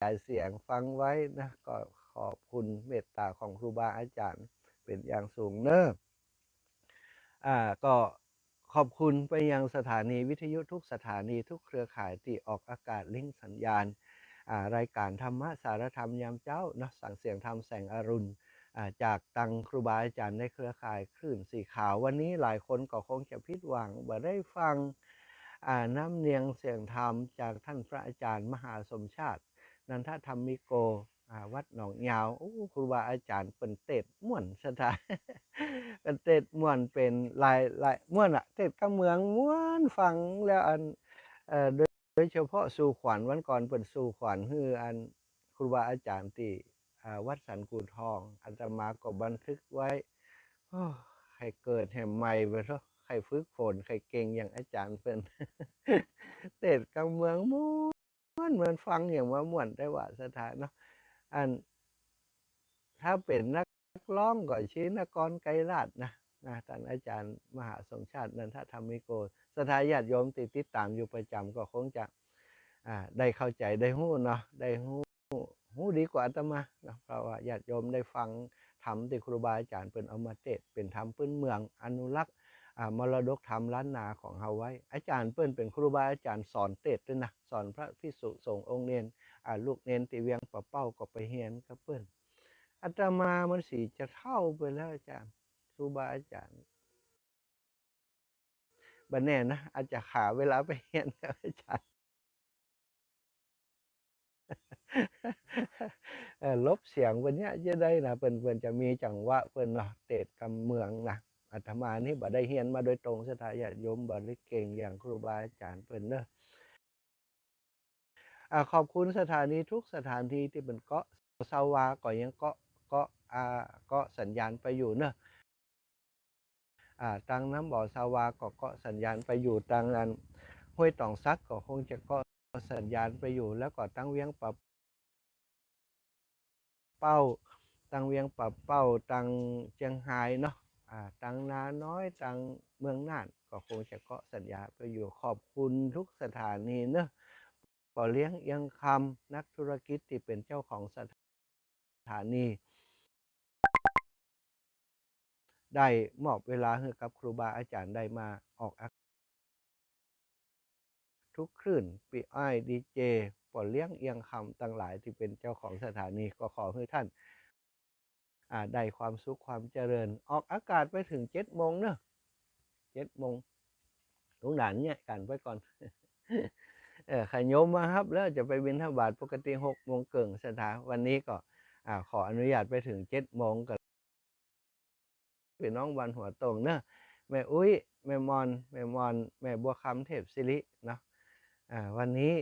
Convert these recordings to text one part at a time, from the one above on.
ยายเสียงฟังไว้นะก็ขอบคุณเมตตาของครูบาอาจารย์เป็นอย่างสูงเนอะก็ขอบคุณไปยังสถานีวิทยุทุกสถานีทุกเครือข่ายที่ออกอากาศลิงก์สัญญาณรายการธรรมะสารธรรมยามเจ้านะสั่งเสียงธรรมแสงอรุณจากตังครูบาอาจารย์ในเครือข่ายคลื่นสีขาววันนี้หลายคนก็คงจะผิดหวังบ่ได้ฟังน้ำเนียงเสียงธรรมจากท่านพระอาจารย์มหาสมชาตินันทธรรมิโกวัดหนองยาวครูบาอาจารย์เป็นเตดม่วนสถานเป็นเตดม่วนเป็นลายม่วนเตดกำเมืองม่วนฟังแล้วโดยเฉพาะสู่ขวัญวันก่อนเป็นสู่ขวัญคือครูบาอาจารย์ที่วัดสันกูทองอาตมาก็บันทึกไว้ใครเกิดแห่งใหม่ไปเถอะใครฝึกฝนใครเก่งอย่างอาจารย์เป็นเตดกำเมืองม่วนเหมือนฟังอย่างว่าม่วนได้ว่าสถานเนาะอันถ้าเป็นนักร้องก็ชื่อนกรไกรลาชนะท่านอาจารย์มหาสมชาตินันทธรรมิโกสถาญาติโยมติดตามอยู่ประจำก็คงจะได้เข้าใจได้หู้เนาะได้หู้ดีกว่าอาตมานะเพราะว่าญาติโยมได้ฟังธรรมที่ครูบาอาจารย์เป็นเอามาเทศเป็นธรรมพื้นเมืองอนุรักษ์มรดกธรรมล้านนาของเฮาไว้อาจารย์เปิ้นเป็นครูบาอาจารย์สอนเทศด้วยนะสอนพระภิกษุสงฆ์องค์เนนลูกเนนตีเวียงปะเป้าก็ไปเฮียนกับเปิ้นอาตมามันสีจะเท่าไปแล้วอาจารย์ครูบาอาจารย์บันแน่นะอาจจะขาเวลาไปเฮียนกับอาจารย์ลบเสียงวันนี้จะได้นะเปิ้นจะมีจังหวะเปิ้นเนาะเตะกำเมืองนะอาตมานี่บ่ได้เฮียนมาโดยตรงสถาญาติโยมบ่ได้เก่งอย่างครูบาอาจารย์เปิ้นเนาะขอบคุณสถานีทุกสถานที่ที่เป็นเกาะสาวาก็ยังเกาะเกาะสัญญาณไปอยู่เนาะตังน้ำบ่อสาวาก็เกาะสัญญาณไปอยู่ตังห้วยตองซักก็คงจะเกาะสัญญาณไปอยู่แล้วก็ตั้งเวียงปะเป้าตังเวียงปะเป้าตังเชียงไฮ้เนาะตังนาน้อยตังเมืองน่านก็คงจะเกาะสัญญาณไปอยู่ขอบคุณทุกสถานีเนาะป่อเลี้ยงยังคำนักธุรกิจที่เป็นเจ้าของสถานีได้มอบเวลาให้กับครูบาอาจารย์ได้มาออกทุกคลื่นปีอ้อยดีเจปอเลี้ยงเอียงคำต่างหลายที่เป็นเจ้าของสถานีก็ขอให้ท่านได้ความสุขความเจริญออกอากาศไปถึง7 โมงเนอะ7 โมงลุงหลานเนี่ยกันไปก่อนขยมมาครับแล้วจะไปบิณฑบาตปกติ6 โมงเกิงสถาวันนี้ก็ขออนุญาตไปถึง7 โมงกับพี่น้องวันหัวตรงเนอะแม่อุ้ยแม่มอนแม่บัวคำเทพศิริเนาะวันนี้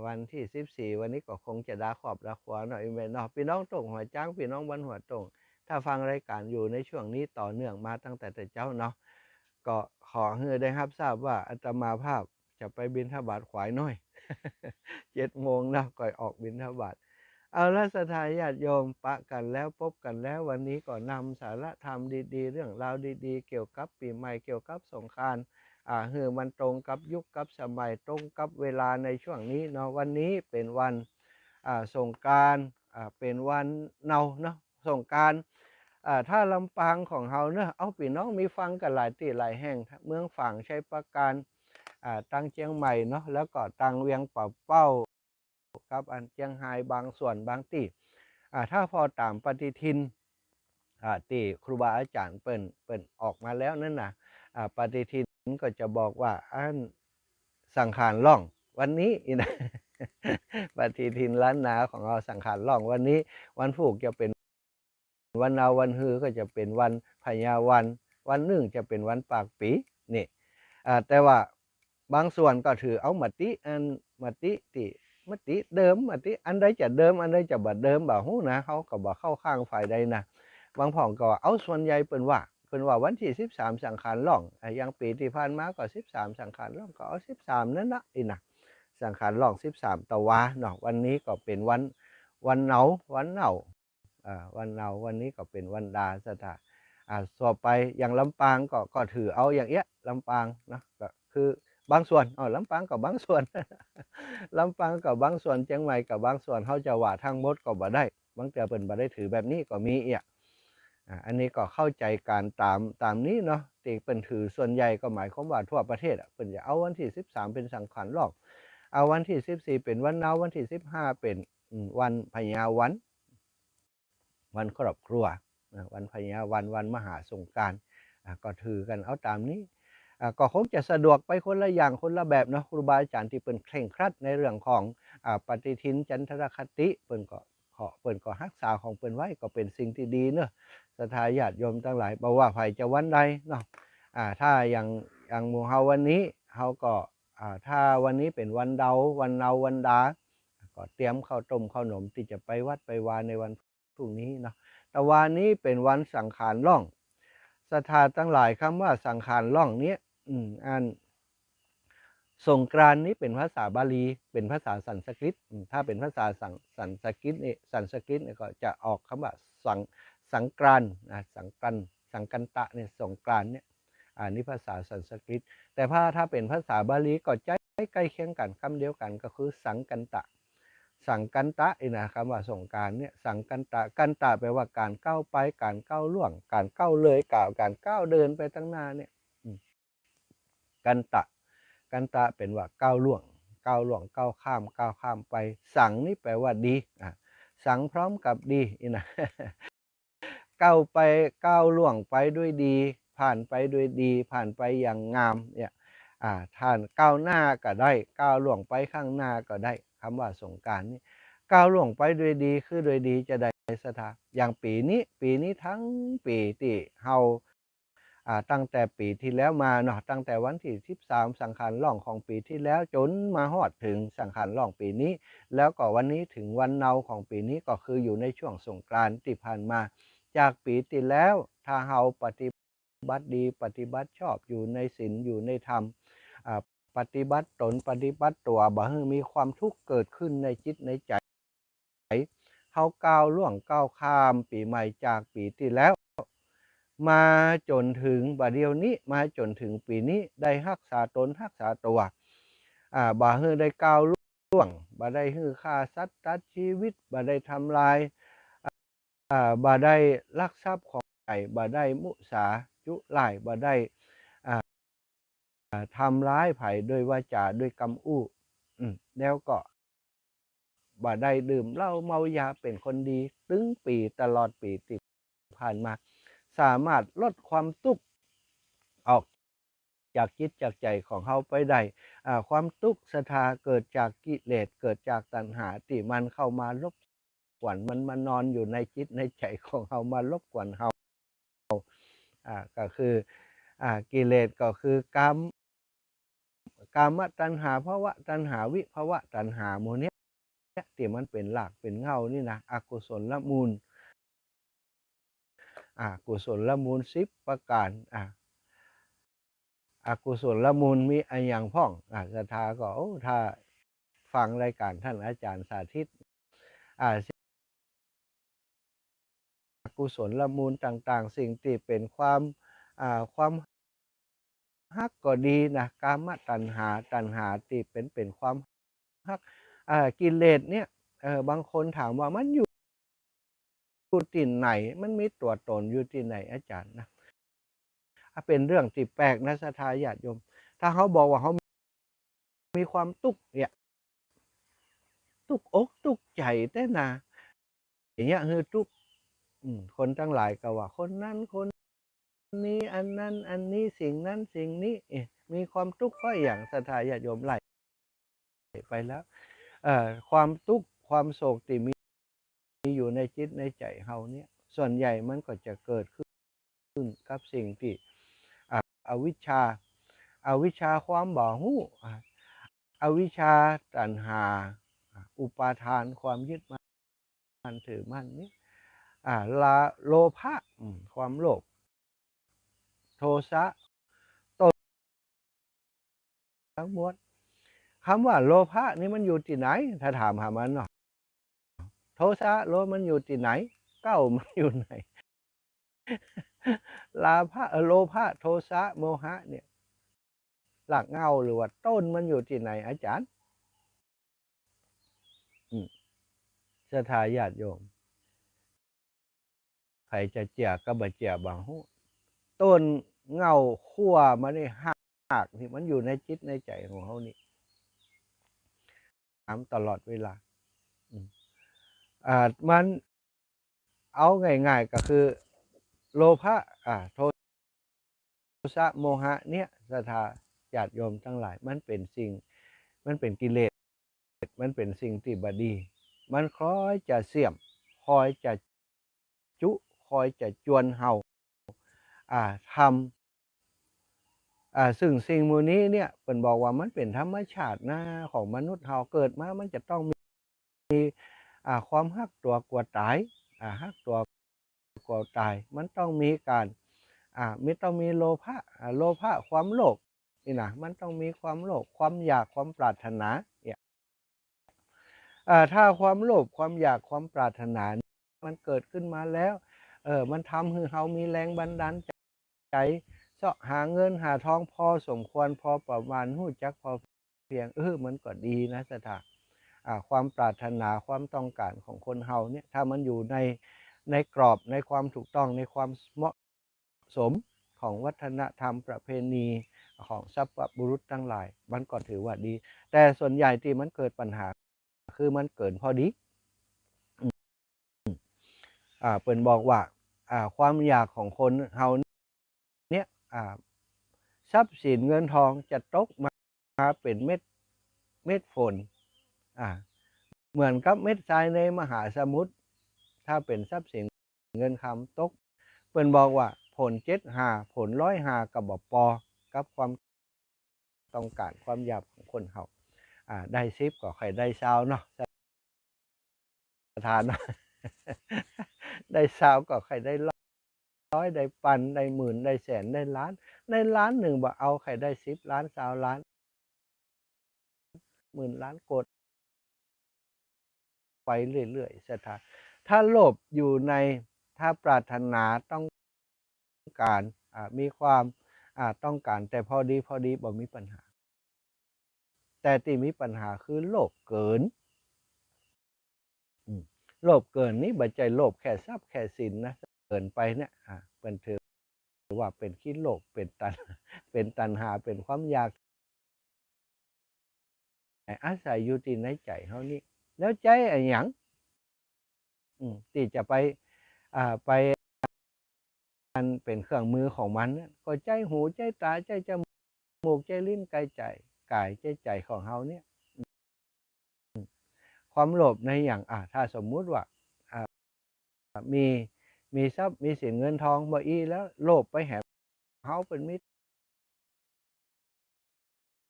วันที่14วันนี้ก็คงจะดาขอบดาขวาหน่อยแม่เนาะพี่น้องตรงหัวจ้างพี่น้องวันหัวตรงถ้าฟังรายการอยู่ในช่วงนี้ต่อเนื่องมาตั้งแต่เจ้าเนาะก็ขอให้ได้รับทราบว่าอาตมาภาพจะไปบิณฑบาตขวายน้อย7 โมงนะก่อยออกบิณฑบาตเอาละสถานญาติโยมปะกันแล้วพบกันแล้ววันนี้ก็นำสาระธรรมดีๆเรื่องราวดีๆเกี่ยวกับปีใหม่เกี่ยวกับสงกรานต์มันตรงกับยุคกับสมัยตรงกับเวลาในช่วงนี้เนาะวันนี้เป็นวันสงกรานต์เป็นวันเนาเนาะสงกรานต์ถ้าลำปางของเฮาเนาะเอาพี่น้องมีฟังกันหลายที่หลายแห่งเมืองฝั่งชัยปราการตังเชียงใหม่เนาะแล้วก็ตังเวียงป่าเป้ากับอันเชียงไฮ้บางส่วนบางที่ถ้าพอตามปฏิทินที่ครูบาอาจารย์เปิ่นออกมาแล้วนั่นนะปฏิทินก็จะบอกว่าอันสังขารล่องวันนี้นะปฏิทินล้านนาของเราสังขารล่องวันนี้วันผูกจะเป็นวันนาวันฮือก็จะเป็นวันพญาวันหนึ่งจะเป็นวันปากปีนี่แต่ว่าบางส่วนก็ถือเอามติมติที่มติเดิมมติอันใดจะเดิมอันใดจะบัดเดิมบ่ฮู้นะเขาก็บ่เข้าข้างฝ่ายใดนะบางผ่องก็เอาส่วนใหญ่เปิ่นว่าวันที่13สังขารล่องอย่างปีที่ผ่านมาก็13สังขารล่องก็เอา13นั่นนะอีนะสังขารล่อง13ตะวาเนาะวันนี้ก็เป็นวันเหนาวันเหนาวันเหนาวันนี้ก็เป็นวันดาสถาต่อไปอย่างลำปางก็ถือเอาอย่างเงี้ยลำปางนะก็คือ บางส่วนลำปางกับบางส่วน ลำปางกับบางส่วนเชียงใหม่กับบางส่วนเขาจะว่าทั้งหมดก็บ่ได้บางเทื่อเพิ่นบ่ได้ถือแบบนี้ก็มีอีกอันนี้ก็เข้าใจการตามนี้เนาะที่เพิ่นถือส่วนใหญ่ก็หมายความว่าทั่วประเทศเพิ่นจะเอาวันที่13เป็นสังขารหลอกเอาวันที่14เป็นวันเนาวันที่15เป็นวันพญาวันครอบครัววันพญาวันมหาสงกรานต์ก็ถือกันเอาตามนี้ก็คงจะสะดวกไปคนละอย่างคนละแบบเนาะครูบาอาจารย์ที่เปิ้นเคร่งครัดในเรื่องของปฏิทินจันทรคติเปิ้นก็รักษาของเปิ้นไว้ก็เป็นสิ่งที่ดีเนาะศรัทธาญาติโยมทั้งหลายบ่ว่าไผจะวันใดเนาะถ้าอย่างหมู่เฮาวันนี้เฮาก็ถ้าวันนี้เป็นวันเดาวันเนาวันดาก็เตรียมข้าวต้มข้าวหนมที่จะไปวัดไปวาในวันพรุ่งนี้เนาะแต่วันนี้เป็นวันสังขารล่องศรัทธาทั้งหลายคำว่าสังขารล่องเนี้ยอันสงกรานต์นี้เป็นภาษาบาลีเป็นภาษาสันสกฤตถ้าเป็นภาษาสันสกฤตนี่ก็จะออกคำว่าสังกรานต์สังกันตะเนี่ยสงกรานต์เนี่ยนี่ภาษาสันสกฤตแต่ถ้าเป็นภาษาบาลีก็จะใกล้เคียงกันคำเดียวกันก็คือสังกันตะนะคำว่าสงกรานต์เนี่ยสังกันตะแปลว่าการก้าวไปการก้าวล่วงการก้าวเลยการก้าวเดินไปตั้งหน้าเนี่ยกันตะเป็นว่าก้าวล่วงก้าวข้ามไปสังนี่แปลว่าดีสังพร้อมกับดีนะก้าวไปก้าวล่วงไปด้วยดีผ่านไปด้วยดีผ่านไปอย่างงามเนี่ยท่านก้าวหน้าก็ได้ก้าวล่วงไปข้างหน้าก็ได้คำว่าสงกรานต์นี่ก้าวล่วงไปด้วยดีคือด้วยดีจะได้ศรัทธาอย่างปีนี้ทั้งปีที่เฮาตั้งแต่ปีที่แล้วมาเนาะตั้งแต่วันที่13สังขารล่องของปีที่แล้วจนมาฮอดถึงสังขารล่องปีนี้แล้วก็วันนี้ถึงวันเนาของปีนี้ก็คืออยู่ในช่วงสงกรานต์ที่ผ่านมาจากปีที่แล้วถ้าเฮาปฏิบัติดีปฏิบัติชอบอยู่ในศีลอยู่ในธรรมปฏิบัติตนปฏิบัติตัวบ่ให้มีความทุกข์เกิดขึ้นในจิตในใจเฮาก้าวล่วงก้าวข้ามปีใหม่จากปีที่แล้วมาจนถึงบัดเดียวนี้มาจนถึงปีนี้ได้รักษาตนรักษาตัวบ่ให้ได้ก้าวล่วงบ่ได้ให้ฆ่าสัตว์ตัดชีวิตบ่ได้ทำลายบ่ได้ลักทรัพย์ของใครบ่ได้มุสาจุร้ายบ่ได้ทำร้ายไผด้วยวาจาด้วยกำอู้แล้วก็บ่ได้ดื่มเหล้าเมายาเป็นคนดีตึงปีตลอดปีที่ผ่านมาสามารถลดความทุกข์ออกจากจิตจากใจของเขาไปได้ความทุกข์ศรัทธาเกิดจากกิเลสเกิดจากตัณหาที่มันเข้ามารบกวนมันมานอนอยู่ในจิตในใจของเรามารบกวนเราก็คือกิเลสก็คือกามตัณหาภวะตัณหาวิภวะตัณหาโมเนี้ยที่มันเป็นหลักเป็นเงานี่นะอกุศลมูลกุศลมูล10ประการอกุศลมูลมีอันอย่างพ่องศรัทธาก็ถ้าฟังรายการท่านอาจารย์สาธิตกุศลมูลต่างๆสิ่งที่เป็นความฮักก็ดีนะกามตัณหาที่เป็นความฮักกิเลสเนี่ยบางคนถามว่ามันอยู่ที่ไหนมันมีตัวตนอยู่ที่ไหนอาจารย์นะเป็นเรื่องที่แปลกนะศรัทธาญาติโยมถ้าเขาบอกว่าเขามีความทุกข์เนี่ยทุกอกทุกใจแต่นะอย่างเงี้ยคือทุกคนทั้งหลายก็ว่าคนนั้นคนนี้อันนั้นอันนี้สิ่งนั้นสิ่งนี้มีความทุกข์เพราะอย่างศรัทธาญาติโยมไล่ไปแล้วความทุกข์ความโศกที่มีอยู่ในจิตในใจเฮาเนี่ยส่วนใหญ่มันก็จะเกิดขึ้นกับสิ่งที่อวิชชาความบ่ฮู้อวิชชาตัณหาอุปาทานความยึดมั่นถือมั่นนี้โลภะความโลภโทสะทั้งหมดคำว่าโลภะนี่มันอยู่ที่ไหนถ้าถามหามันเนาะโทสะมันอยู่ที่ไหนเก้ามันอยู่ไหนโลภะโทสะโมหะเนี่ย หลักเงาหรือว่าต้นมันอยู่ที่ไหนอาจารย์ศรัทธาญาติโยมใครจะเจียก็บ่เจียบางหูต้นเงาขั้วมันนี่หากที่มันอยู่ในจิตในใจของเขานี่ถามตลอดเวลามันเอาง่ายๆก็คือโลภะโทสะโมหะเนี่ยศรัทธาญาติโยมทั้งหลายมันเป็นกิเลสมันเป็นสิ่งที่บดีมันคอยจะเสี่ยมคอยจะจุคอยจะจวนเฮาทำซึ่งสิ่งมูนี้เนี่ยเป็นบอกว่ามันเป็นธรรมชาติหน้าของมนุษย์เฮาเกิดมามันจะต้องมีความฮักตัวกลัวตายฮักตัวกลัวตายมันต้องมีการไม่ต้องมีโลภะความโลภนี่นะมันต้องมีความโลภความอยากความปรารถนาเนี่ยถ้าความโลภความอยากความปรารถนามันเกิดขึ้นมาแล้วมันทำให้เรามีแรงบันดาลใจเสาะหาเงินหาทองพอสมควรพอประมาณหู้จักพอเพียงมันก็ดีนะสถาความปรารถนาความต้องการของคนเฮาเนี่ยถ้ามันอยู่ในกรอบในความถูกต้องในความเหมาะสมของวัฒนธรรมประเพณีของสัพพบุรุษทั้งหลายมันก็ถือว่าดีแต่ส่วนใหญ่ที่มันเกิดปัญหาคือมันเกินพอดีเปิ่นบอกว่าความอยากของคนเฮาเนี่ยทรัพย์สินเงินทองจะตกมาเป็นเม็ดฝนเหมือนกับเม็ดทรายในมหาสมุทรถ้าเป็นทรัพย์สินเงินคำตกเปิ่นบอกว่าผลผล105กับปอกับความต้องการความอยากของคนเฮาได้10ก็ใครได้20เนาะสถานเนาะได้20ก็ใครได้100ได้พันได้หมื่นได้แสนได้ล้านในล้านหนึ่งบ่เอาใครได้10ล้าน20ล้านหมื่นล้านกดไปเรื่อยๆศรัทธาถ้าโลภอยู่ในถ้าปรารถนาต้องการมีความต้องการแต่พอดีบ่มีปัญหาแต่ที่มีปัญหาคือโลภเกินโลภเกินนี้บ่ใจโลภแค่ทรัพย์แค่สินนะเกินไปเนี่ยเป็นถือว่าเป็นขี้โลภเป็นตัณหาเป็นความอยากอาศัยอยู่ที่ในใจเฮานี่แล้วใจไอ้หยังที่จะไปมันเป็นเครื่องมือของมันก็ใจหูใจตาใจจมูกใจลิ้นกายใจกายใจของเฮาเนี่ยความโลภในอย่างถ้าสมมุติว่ามีทรัพย์มีสินเงินทองบ่อีแล้วโลภไปแหบเฮาเป็นมิตร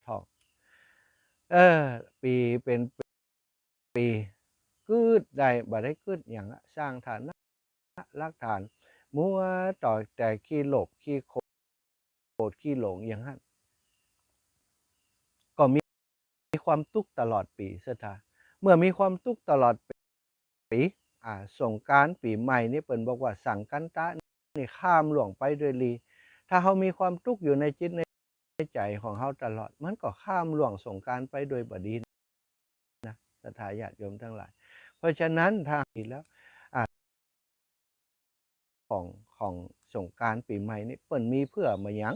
ทองปีเป็นปีคืดได้บ่ได้คืดอย่างสร้างฐานะรากฐานมัวต่อแต่ขี้โลภขี้โกรธขี้หลงอย่างนั้นก็มีความทุกข์ตลอดปีเสียท่าเมื่อมีความทุกข์ตลอดปีสงกรานต์ปีใหม่นี่เปิ่นบอกว่าสังกันตะนี่ข้ามหลวงไปด้วยลีถ้าเฮามีความทุกข์อยู่ในจิตในใจของเฮาตลอดมันก็ข้ามหลวงสงกรานต์ไปโดยบ่ดีนะศรัทธาญาติโยมทั้งหลายเพราะฉะนั้นทางอีกแล้วของสงกรานต์ปีใหม่นี่เปิ่นมีเพื่อมาหยัง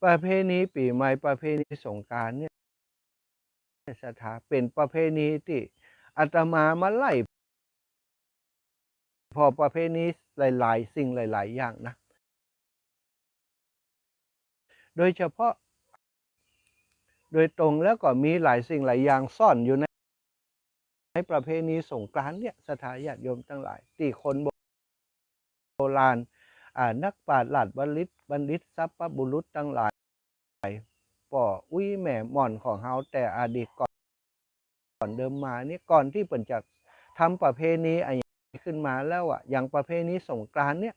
ประเพณีปีใหม่ประเพณีสงกรานต์เนี่ยศรัทธาเป็นประเพณีที่อาตมาไล่พอประเพณีหลายๆสิ่งหลายๆอย่างนะโดยเฉพาะโดยตรงแล้วก็มีหลายสิ่งหลายอย่างซ่อนอยู่ในประเพณีสงกรานต์เนี่ยศรัทธาญาติโยมทั้งหลายที่คนโบราณนักปราชญ์ราชบัณฑิตสัพพบุรุษทั้งหลายป่ออุ้ยแม่หม่อนของเฮาแต่อดีตก่อนเดิมมานี่ก่อนที่เปิ่นจะทำประเพณีอะไรขึ้นมาแล้วอย่างประเพณีสงกรานต์เนี่ย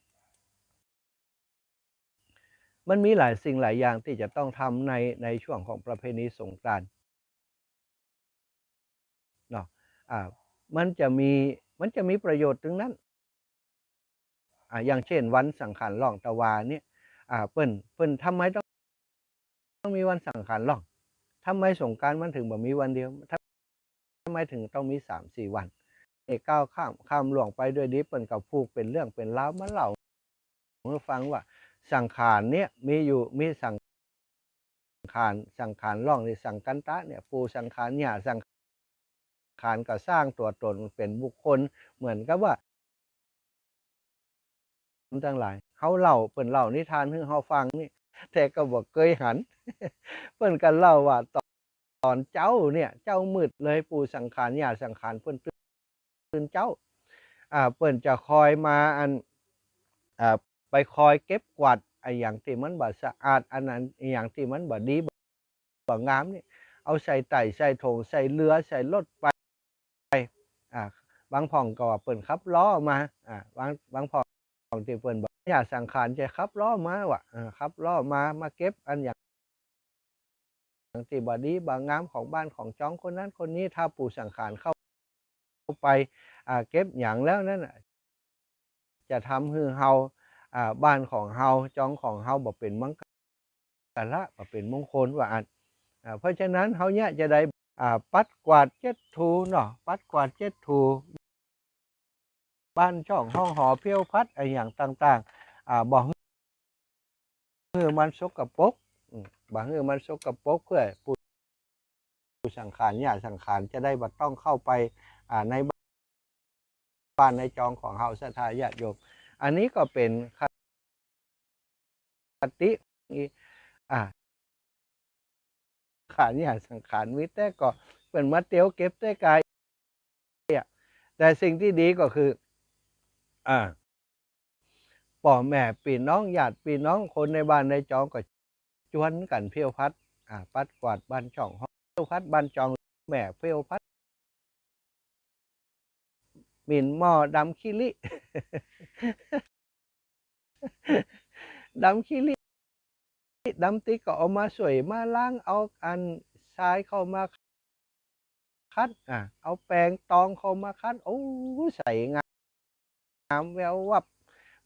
มันมีหลายสิ่งหลายอย่างที่จะต้องทำในช่วงของประเพณีสงกรานต์เนาะมันจะมีประโยชน์ตรงนั้นอย่างเช่นวันสังขารหลองตะวาเนี่ยเปิ้นทำไมต้อง ต้องมีวันสังขารล่องทำไมสงกรานต์มันถึงบ่มีวันเดียวทำไมถึงต้องมี3-4 วันก้าวข้ามล่วงไปด้วยดีเปิ้นกับผูกเป็นเรื่องเป็นราวมาเล่าให้ฟังว่าสังขารเนี่ยมีสังขารล่องในสังกันตะเนี่ยปูสังขารหญ้าสังขารก็สร้างตัวตนเป็นบุคคลเหมือนกับว่าทั้งหลายเขาเล่าเปิ้นเล่านิทานให้เราฟังนี่แต่ก็บ่เคยหัน เปิ้นก็เล่าว่าตอนเจ้าเนี่ยเจ้ามืดเลยปูสังขารหญ้าสังขารเปิ้นตื่นเจ้าเปิ้นจะคอยมาไปคอยเก็บกวาดไอ้อย่างที่มันบ่สะอาดอันนั้นอย่างที่มันบ่ดีบ่งามนี่เอาใส่ไต่ใส่ถงใส่เรือใส่รถไปบางพ่องก็ว่าเปิ้นขับล้อมาบางพ่องที่เปิ้นบอกหญ้าสังขารจะขับล้อมาว่ะขับล้อมาเก็บอันอย่างที่บ่ดีบ่งามของบ้านของจ้องคนนั้นคนนี้ถ้าปูสังขารเข้าไปเก็บอย่างแล้วนั่นจะทำให้เฮาบ้านของเฮาจ้องของเฮาบ่เป็นมังกรบ่เป็นมงคลว่าอันเพราะฉะนั้นเฮาเนี่ยจะได้ปัดกวาดเช็ดถูเนาะปัดกวาดเช็ดถูบ้านช่องห้องหอเพี้ยวพัดไอ้อย่างต่างๆบ่ให้มันสกปรกบ่ให้มันสกปรกเพื่อปูสังขารหญ้าสังขารจะได้บ่ต้องเข้าไปในบ้านในจองของเฮาศรัทธาญาติโยมอันนี้ก็เป็นคติขารหญ้าสังขารมีแต่ก็เป็นมาเตียวเก็บแต่กายแต่สิ่งที่ดีก็คือพ่อแม่พี่น้องญาติพี่น้องคนในบ้านในจองก็ชวนกันเพี้ยวพัดปัดกวาดบ้านช่องห้องเพี้ยวพัดบ้านจองแม่เพี้ยวพัดหมิ่นหม้อดำขี้ลิดำขี้ลิดำติ๊กก็เอามาสวยมาล้างเอาอันทรายเข้ามาคัดเอาแปรงตองเข้ามาคัดโอ้ใส่งามแวววับ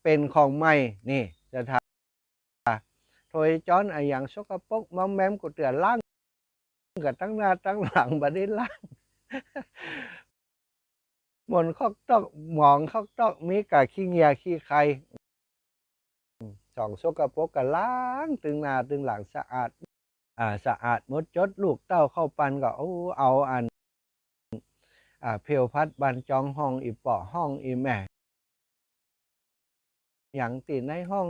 เป็นของใหม่นี่จะทำโถยจ้อนอย่างสกปรกมอมแมมกูเตือนล้างกับตั้งหน้าตั้งหลังบ่ได้ล้างหมอนคอกตอกหมองคอกตอกมีกะขี้เงียขี้ไข่สองสกปรกก็ล้างตึงหน้าตึงหลังสะอาดสะอาดหมดจดลูกเต้าเข้าปันก็เอาอันเพียวพัดบันจองห้องอีป่อห้องอีแม่อย่างตีในห้อง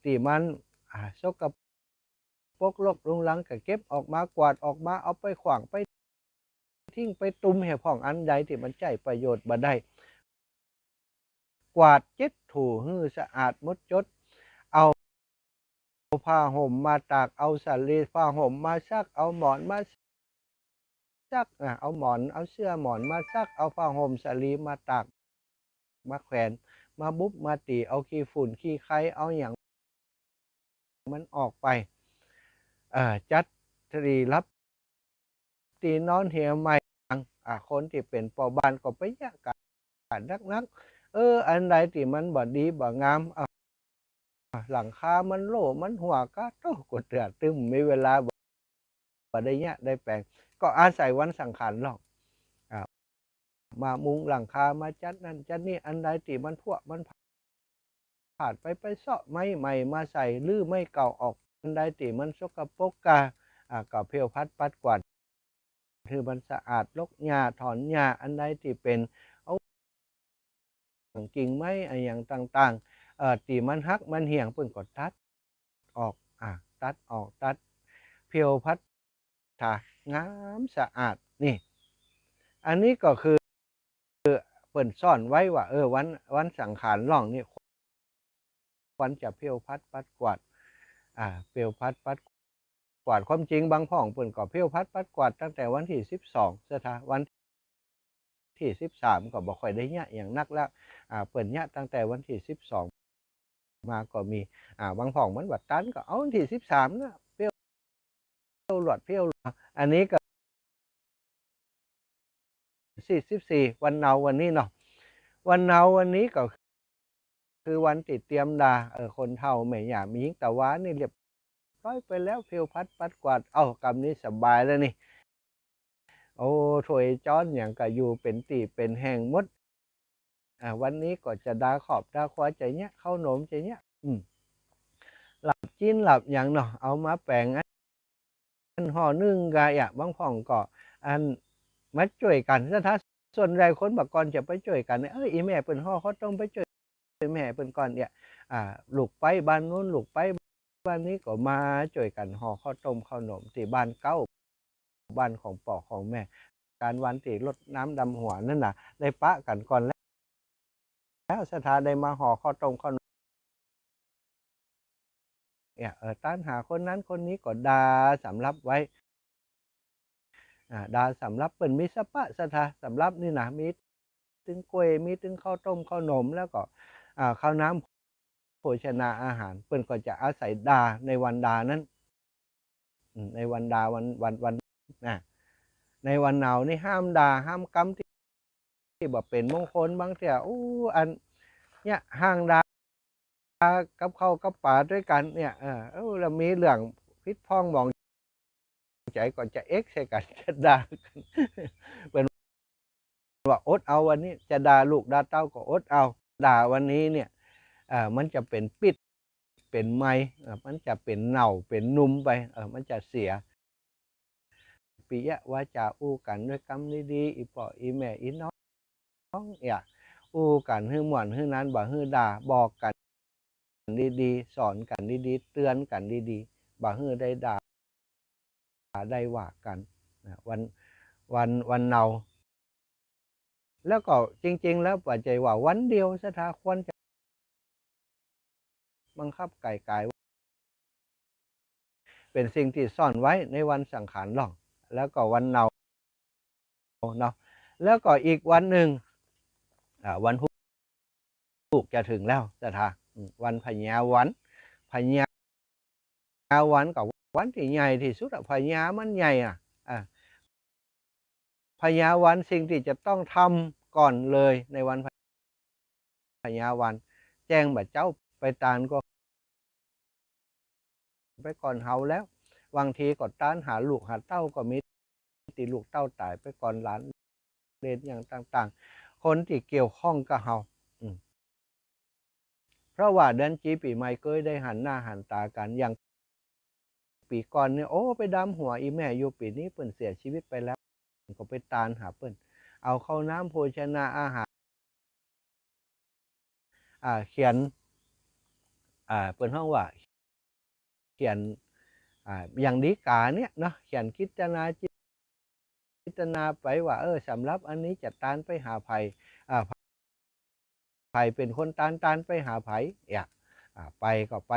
ตีมันสกปรกลกลุงลังก็เก็บออกมากวาดออกมาเอาไปขวางไปทิ้งไปตุ้มแห่ผ่องอันใดที่มันใจประโยชน์บ่ได้กวาดเจ็ดถูหื้อสะอาดมดจดเอาผ้าห่มมาตากเอาสาลีผ้าห่มมาซักเอาหมอนมาซักเอาหมอนเอาเสื้อหมอนมาซักเอาผ้าห่มสาลีมาตากมาแขวนมาบุบมาตีเอาขี้ฝุ่นขี้ไข่เอาอย่างมันออกไปจัดทรีรับตีนอนเหี่ยวใหม่คนที่เป็นปอบ้านก็ไปยะกันนักอันใดที่มันบ่ดีบ่งามหลังคามันโลมันหัวก็โตกดเตือตึมมีเวลาบ่ได้เนี่ยได้แปลงก็อาศัยวันสังขารหรอกมามุงหลังคามาจัดนั่นจัดนี่อันใดที่มันพวกมันผ่านไปเสาะไม้ใหม่มาใส่ลื้อไม่เก่าออกอันใดที่มันสกปรกก็เพียวพัดปัดกวาดคือมันสะอาดลกหญ้าถอนหญ้าอันใดที่เป็นกิ่งไม้อย่างต่างๆที่มันหักมันเหี่ยงเปิ้นก็ตัดออกตัดเพียวพัดงามสะอาดนี่อันนี้ก็คือเปิ้นซ่อนไว้ว่าวันสังขารล่องนี่วันจะเพียวพัดปัดกวาดเพียวพัดปัดกวาดความจริงบางพ่องเปิ้นก็เพียวพัดปัดกวาดตั้งแต่วันที่12ซะทะวันที่13ก็บ่ค่อยได้เนี่ยอย่างนักแล้วเปิ้นเนี่ยตั้งแต่วันที่12มาก็มีบางพ่องมันบัดตันก็เอาวันที่13นะเพียวหลอดเพียวอันนี้ก็44วันเนาวันนี้เนาะวันเนาวันนี้ก็คือวันติดเตรียมดาคนเฒ่าแม่ย่ามีหญิงตะวานี่เรียบ ต้อยไปแล้วเพลวพัดปัดกวาดเอ้ากำนี้สบายแล้วนี่โอ้ถ้วยจ้อนอย่างก็อยู่เป็นตีเป็นแห่งหมดวันนี้ก็จะดาขอบดาควาใจเนี้ยข้าวหนมใจเนี้ยหลับจิ้นหลับอย่างเนาะเอามาแปลงอันห่อนึ่งกะบางพ่องก็อันมาช่วยกันถ้าส่วนใหญ่คนบักกรจะไปช่วยกันอีแม่เป็นห่อเขาต้องไปช่วยแม่เป็นก่อนเนี่ยลูกไปบ้านนู้นลูกไปบ้านนี้ก็มาช่วยกันห่อข้าวต้มข้าวหนมที่บ้านเก้าบ้านของปอของแม่การวันที่รดน้ำดำหัวนั่นน่ะได้ปะกันก่อนแล้วสถานได้มาห่อข้าวต้มข้าวหนมต้านหาคนนั้นคนนี้ก็ดาสำรับไว้ดาสำรับเป็นมิสปะสถาสำรับนี่นะมีถึงกล้วยมีถึงข้าวต้มข้าวนมแล้วก็ข้าวน้ำโภชนาอาหารเปิ้นก็จะอาศัยดาในวันดานั้นในวันดาวันในวันหนาวนี่ห้ามดาห้ามกำที่แบบเป็นมงคลบางเถี่ยอันเนี่ยห้างดากับเข้ากับป่าด้วยกันเนี่ยเรามีเรื่องพิษพ้องมองใจก่อนจะใส่กันจะด่ากันเป็นว่าอดเอาวันนี้จะด่าลูกด่าเต้าก็อดเอาด่าวันนี้เนี่ยมันจะเป็นปิดเป็นไม้มันจะเป็นเน่าเป็นนุ่มไปมันจะเสียปิยะวาจาอู้กันด้วยคำดีๆอีปออีแม่อีน้องอู้กันฮื้อหมวนฮื้อนั้นบ่ฮื้อด่าบอกกันดีๆสอนกันดีๆเตือนกันดีๆบ่ฮื้อได้ด่าได้ว่ากันวันเนาแล้วก็จริงๆแล้วปัจจัยว่าวันเดียวสถาควรจะบังคับไก่เป็นสิ่งที่ซ่อนไว้ในวันสังขารหล่องแล้วก็วันเนาเนาะแล้วก็อีกวันหนึ่งวันพุธจะถึงแล้วสถาวันพญาวันพญาวันกับวันที่ใหญ่ที่สุดพญามันใหญ่พญาวันสิ่งที่จะต้องทำก่อนเลยในวันพญาวันแจ้งบ่เจ้าไปตานก็ไปก่อนเฮาแล้วบางทีก็ต้านหาลูกหาเต้าก็มีตีลูกเต้าตายไปก่อนหลานเรียนอย่างต่างๆคนที่เกี่ยวข้องกับเฮาเพราะว่าเดือนจีปีใหม่เคยได้หันหน้าหันตากันอย่างปีก่อนเนี่ยไปดำหัวอีแม่อยู่ปีนี้เปิ้นเสียชีวิตไปแล้วก็ไปตานหาเปิ้นเอาเข้าน้ำโภชนาอาหารเขียนเปิ้นห้องว่าเขียนอย่างดีกาเนี่ยเนาะเขียนจิตนาไปว่าสำหรับอันนี้จะตานไปหาไผ่ไผ่เป็นคนตานไปหาไผ่ไปก็ไป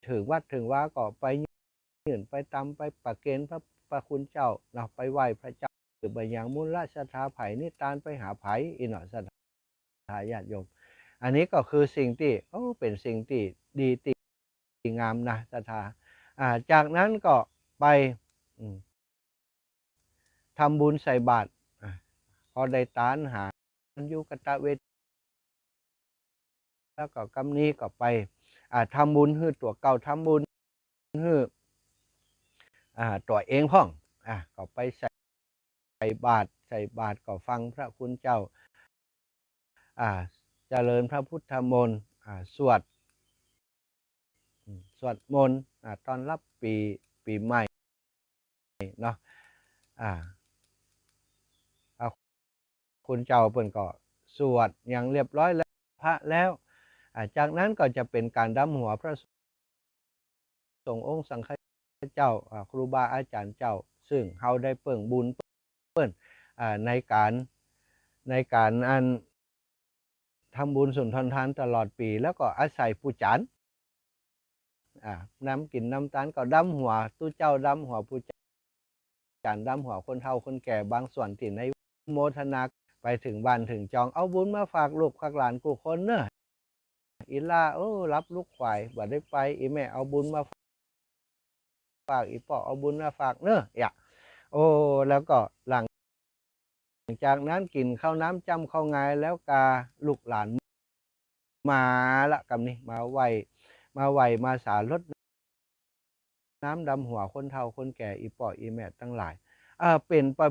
ถึงวัดถึงว่าก็ไปยื่นไปตำไปประเกณฑ์พระคุณเจ้าเนาะไปไหว้พระเจ้าหรือบางอย่างมูลราชธาไผ่นี่ตานไปหาไผ่อีหน่อยสถาญาติโยมอันนี้ก็คือสิ่งที่เป็นสิ่งที่ดีที่งามนะสถาจากนั้นก็ไปทำบุญใส่บาตรพอได้ตานหาอยู่กตะเวทแล้วก็กำนี้ก็ไปทำบุญฮื้อตัวเก่าทำบุญฮื้อตัวเองพ่องก็ไปใส่บาตรก็ฟังพระคุณเจ้าเจริญพระพุทธมนต์สวดมนต์ตอนรับปีใหม่เนาะคุณเจ้าเปิ้นก็สวดอย่างเรียบร้อยแล้วพระแล้วจากนั้นก็จะเป็นการดำหัวพระสงฆ์องค์สังฆเจ้าครูบาอาจารย์เจ้าซึ่งเฮาได้เปิ่งบุญเปิ้นในการอันทำบุญสุนทรทานตลอดปีแล้วก็อาศัยผู้จันน้ำกินน้ำตาลก็ดำหัวตู้เจ้าดำหัวผู้จันดำหัวคนเฒ่าคนแก่บางส่วนที่ในโมทนาไปถึงบ้านถึงจองเอาบุญมาฝากลูกฝากหลานกูคนเนอะอีล่ารับลูกควายบ่ได้ไปอีแม่เอาบุญมาฝากอีปอเอาบุญมาฝากเนอะแล้วก็หลังจากนั้นกินข้าวน้ำจำข้าวงายแล้วกาลูกหลานมาละกำนี้มาไหวมาสารถ น้ำดำหัวคนเฒ่าคนแก่อีป่ออีแม่ทั้งหลายเป็นประ